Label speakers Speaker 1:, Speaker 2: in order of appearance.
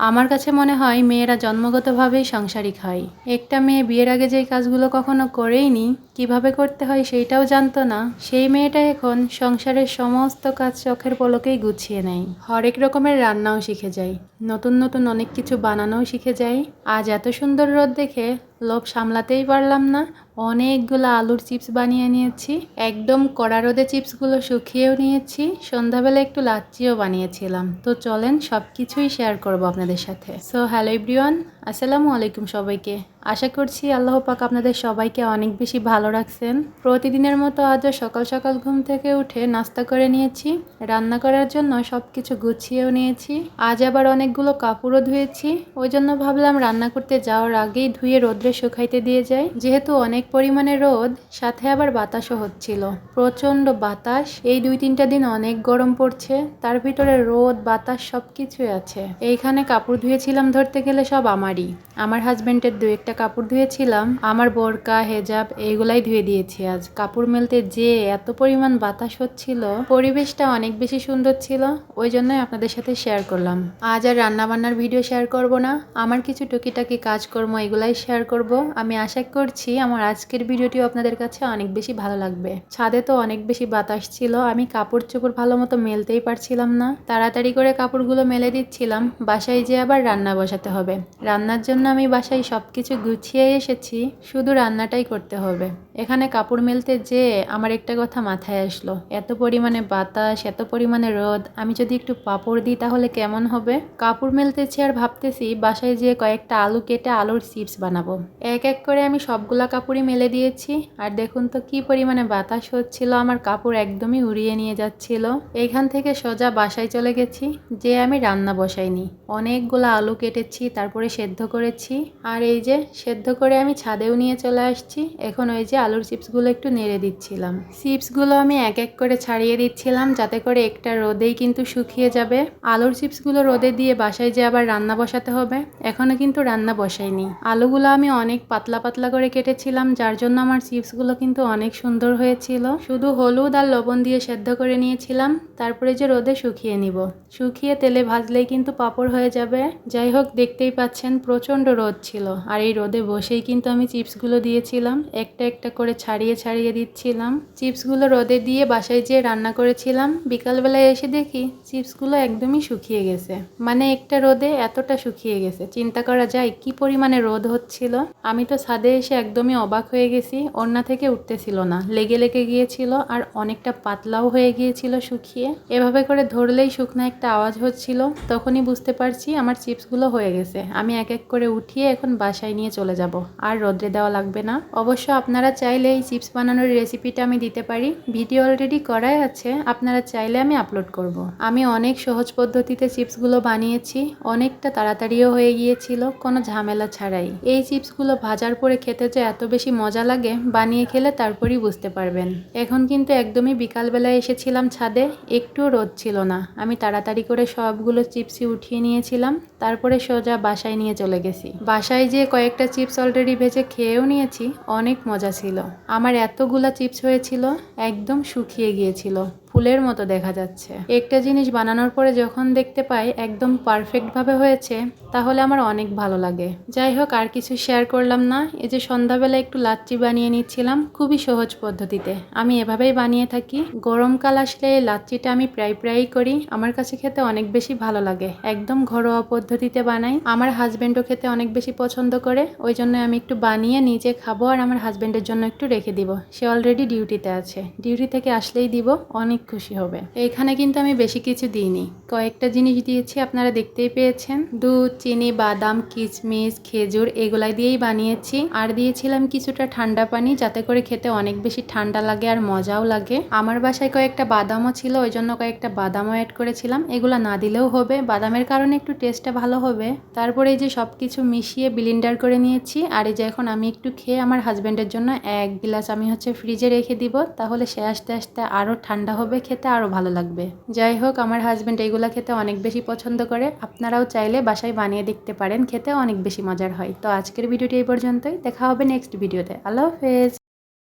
Speaker 1: আমার কাছে মনে হয় মেয়েরা জন্মগতভাবেই সাংসারিক হয়। একটা মেয়ে বিয়ের আগে যেই কাজগুলো কখনো করেইনি, কিভাবে করতে হয় সেইটাও জানতো না, সেই মেয়েটা এখন সংসারের সমস্ত কাজ চোখের পলকেই গুছিয়ে নেয়। হরেক রকমের রান্নাও শিখে যায়, নতুন নতুন অনেক কিছু বানানোও শিখে যায়। আজ এত সুন্দর রোদ দেখে লোভ সামলাতেই পারলাম না, অনেকগুলো আলুর চিপস বানিয়ে নিয়েছি। একদম কড়া রোদে চিপসগুলো শুকিয়েও নিয়েছি। সন্ধ্যাবেলা একটু লাচ্ছিও বানিয়েছিলাম। তো চলেন সব কিছুই শেয়ার করবো আপনাদের সাথে। সো হ্যালো এভরিওয়ান, আসসালামু আলাইকুম সবাইকে। আশা করছি আল্লাহ পাক আপনাদের সবাইকে অনেক বেশি ভালো রাখছেন। প্রতিদিনের মতো আজও সকাল সকাল ঘুম থেকে উঠে নাস্তা করে নিয়েছি, রান্না করার জন্য সব কিছু গুছিয়েও নিয়েছি। আজ আবার অনেকগুলো কাপড়ও ধুয়েছি, ওই জন্য ভাবলাম রান্না করতে যাওয়ার আগেই ধুয়ে রোদ্রে শুকাইতে দিয়ে যাই। যেহেতু অনেক পরিমাণে রোদ, সাথে আবার বাতাসও হচ্ছিল, প্রচণ্ড বাতাস। এই 2-3টা দিন অনেক গরম পড়ছে, তার ভিতরে রোদ বাতাস সব কিছুই আছে। এইখানে কাপড় ধুয়েছিলাম ধরতে গেলে সব আমারই। আমার হাজব্যান্ডের 2-একটা কাপড় ধুয়েছিলাম, আমার বোরকা হেজাব এইগুলাই ধুয়ে দিয়েছি। আজ কাপড় মেলতে যে এত পরিমাণ বাতাস হচ্ছিল, পরিবেশটা অনেক বেশি সুন্দর ছিল, ওই জন্যই আপনাদের সাথে শেয়ার করলাম। আজ আর রান্নাবান্নার ভিডিও শেয়ার করব না, আমার কিছু টুকিটাকি কাজকর্ম এগুলাই শেয়ার করব। আমি আশা করছি আমার আজকের ভিডিওটিও আপনাদের কাছে অনেক বেশি ভালো লাগবে। ছাদে তো অনেক বেশি বাতাস ছিল, আমি কাপড় চোপড় ভালো মতো মেলতেই পারছিলাম না। তাড়াতাড়ি করে কাপড়গুলো মেলে দিচ্ছিলাম, বাসায় যেয়ে আবার রান্না বসাতে হবে। রান্নার জন্য আমি বাসায় সব কিছু গুছিয়ে এসেছি, শুধু রান্নাটাই করতে হবে। এখানে কাপড় মেলতে যেয়ে আমার একটা কথা মাথায় আসলো, এত পরিমাণে বাতাস, এত পরিমাণে রোদ, আমি যদি একটু পাপড় দিই তাহলে কেমন হবে। কাপড় মেলতেছি আর ভাবতেছি বাসায় যেয়ে কয়েকটা আলু কেটে আলুর চিপস বানাবো। এক এক করে আমি সবগুলা কাপড়ই মেলে দিয়েছি, আর দেখুন তো কি পরিমাণে বাতাস হচ্ছিল, আমার কাপড় একদমই উড়িয়ে নিয়ে যাচ্ছিল। এইখান থেকে সোজা বাসায় চলে গেছি, যে আমি রান্না বসাইনি। অনেকগুলো আলু কেটেছি, তারপরে সেদ্ধ করেছি, আর এই যে সেদ্ধ করে আমি ছাদেও নিয়ে চলে আসছি। এখন ওই যে আলুর চিপসগুলো একটু নেড়ে দিচ্ছিলাম। চিপসগুলো আমি এক এক করে ছাড়িয়ে দিচ্ছিলাম, যাতে করে একটা রোদেই কিন্তু শুকিয়ে যাবে। আলুর চিপসগুলো রোদে দিয়ে বাসায় যে আবার রান্না বসাতে হবে, এখনো কিন্তু রান্না বসাইনি। আলুগুলো আমি অনেক পাতলা পাতলা করে কেটেছিলাম, যার জন্য আমার চিপসগুলো কিন্তু অনেক সুন্দর হয়েছিল। শুধু হলুদ আর লবণ দিয়ে সেদ্ধ করে নিয়েছিলাম, তারপরে যে রোদে শুকিয়ে নিব। শুকিয়ে তেলে ভাজলেই কিন্তু পাঁপড় হয়ে যাবে। যাই হোক, দেখতেই পাচ্ছেন প্রচণ্ড রোদ ছিল, আর এই রোদে বসেই কিন্তু আমি চিপসগুলো দিয়েছিলাম, একটা একটা করে ছাড়িয়ে ছাড়িয়ে দিচ্ছিলাম। চিপসগুলো রোদে দিয়ে বাসায় যেয়ে রান্না করেছিলাম। বিকালবেলায় এসে দেখি চিপসগুলো একদমই শুকিয়ে গেছে, মানে একটা রোদে এতটা শুকিয়ে গেছে। চিন্তা করা যায় কি পরিমাণে রোদ হচ্ছিল। আমি তো ছাদে এসে একদমই অবাক হয়ে গেছি, ওড়না থেকে উঠতেছিল না, লেগে লেগে গিয়েছিল, আর অনেকটা পাতলাও হয়ে গিয়েছিল শুকিয়ে। এভাবে করে ধরলেই শুকনো একটা আওয়াজ হচ্ছিল, তখনই বুঝতে পারছি আমার চিপসগুলো হয়ে গেছে। আমি এক এক করে উঠিয়ে এখন বাসায় নিয়ে চলে যাব, আর রোদ্রে দেওয়া লাগবে না। অবশ্য আপনারা চাইলে এই চিপস বানানোর রেসিপিটা আমি দিতে পারি, ভিডিও অলরেডি করাই আছে, আপনারা চাইলে আমি আপলোড করব। আমি অনেক সহজ পদ্ধতিতে চিপসগুলো বানিয়েছি, অনেকটা তাড়াতাড়িও হয়ে গিয়েছিল, কোনো ঝামেলা ছাড়াই। এই চিপসগুলো ভাজার পরে খেতে যে এত বেশি মজা লাগে, বানিয়ে খেলে তারপরই বুঝতে পারবেন। এখন কিন্তু একদমই বিকালবেলায় এসেছিলাম ছাদে, একটুও রোদ ছিল না। আমি তাড়াতাড়ি করে সবগুলো চিপসই উঠিয়ে নিয়েছিলাম, তারপরে সোজা বাসায় নিয়ে চলে গেছি। বাসায় যেয়ে কয়েকটা চিপস অলরেডি ভেজে খেয়েও নিয়েছি, অনেক মজা ছিল। আমার এতগুলা চিপস হয়েছিল, একদম শুকিয়ে গিয়েছিল, ফুলের মতো দেখা যাচ্ছে। একটা জিনিস বানানোর পরে যখন দেখতে পাই একদম পারফেক্টভাবে হয়েছে, তাহলে আমার অনেক ভালো লাগে। যাই হোক, আর কিছু শেয়ার করলাম না। এই যে সন্ধ্যাবেলা একটু লাচ্ছি বানিয়ে নিচ্ছিলাম, খুবই সহজ পদ্ধতিতে। আমি এভাবেই বানিয়ে থাকি। গরমকাল আসলে এই লাচ্ছিটা আমি প্রায়ই করি, আমার কাছে খেতে অনেক বেশি ভালো লাগে। একদম ঘরোয়া পদ্ধতিতে বানাই, আমার হাজব্যান্ডও খেতে অনেক বেশি পছন্দ করে, ওই জন্য আমি একটু বানিয়ে নিজে খাবো, আর আমার হাজব্যান্ডের জন্য একটু রেখে দিব। সে অলরেডি ডিউটিতে আছে, ডিউটি থেকে আসলেই দিব, অনেক খুশি হবে। এইখানে কিন্তু আমি বেশি কিছু দিইনি, কয়েকটা জিনিস দিয়েছি, আপনারা দেখতেই পেয়েছেন। দুধ, চিনি, বাদাম, কিশমিশ, খেজুর এগুলাই দিয়েই বানিয়েছি, আর দিয়েছিলাম কিছুটা ঠান্ডা পানি, যাতে করে খেতে অনেক বেশি ঠান্ডা লাগে আর মজাও লাগে। আমার বাসায় কয়েকটা বাদামও ছিল, ওই জন্য কয়েকটা বাদামও অ্যাড করেছিলাম। এগুলো না দিলেও হবে, বাদামের কারণে একটু টেস্টটা ভালো হবে। তারপরে এই যে সবকিছু মিশিয়ে ব্লেন্ডার করে নিয়েছি, আর এই যে এখন আমি একটু খেয়ে আমার হাজব্যান্ডের জন্য 1 গ্লাস আমি ফ্রিজে রেখে দিব, তাহলে সে আস্তে আস্তে আরও ঠান্ডা হবে, খেতে আরও ভালো লাগবে। যাই হোক, আমার হাজব্যান্ড এইগুলা খেতে অনেক বেশি পছন্দ করে, আপনারাও চাইলে বাসায় বানিয়ে দেখতে পারেন, খেতে অনেক বেশি মজার হয়। তো আজকের ভিডিওটি এই পর্যন্তই, দেখা হবে নেক্সট ভিডিওতে। আল্লাহ হাফেজ।